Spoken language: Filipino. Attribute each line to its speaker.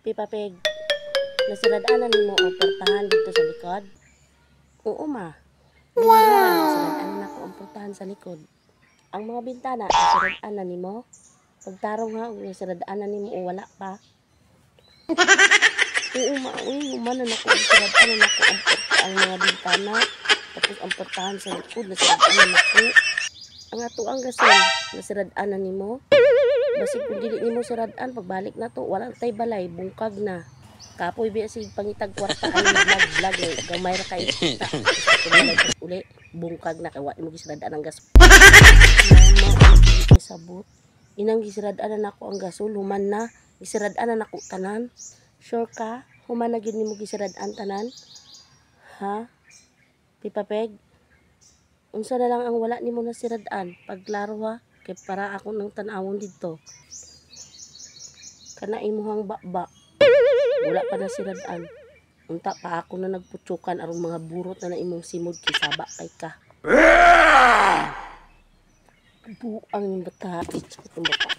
Speaker 1: Pipapeg, nasiradaanan nimo ang portahan dito sa likod? Oo ma. Wow! Nasiradaanan ako ang portahan sa likod. Ang mga bintana, nasiradaanan nimo? Pagtarong ha, nasiradaanan nimo o wala pa? Oo ma, humanan ako, nasiradaanan ako ang mga bintana. Tapos ang portahan sa likod, nasiradaanan ako. Ang ato ang gasol, nasiradaanan nimo? Basig kung dili nimo siradaan, pagbalik na to, walang tay balay, bungkag na. Kapoy biya sig pangitag kwarta ang vlog gamay ra kay kita. Uli bungkag na kay wa mo gisradaan ang gas. Mama ang sabot. Inang gisradaan nako ang gasol, human na. Gisradaan nako tanan. Sure ka? Human na gyud nimo gisradaan tanan? Ha? Pipapeg? Unsa na lang ang wala nimo nasiradaan? Paglaro ha, kay para ako nang tan-awon dito. Kana imuhang bakbak. Wala pa nasiradaan. Unta pa ako na nagputsukan arong mga burot na imong simod kisaba kay ka. Buang bata. Itong bata.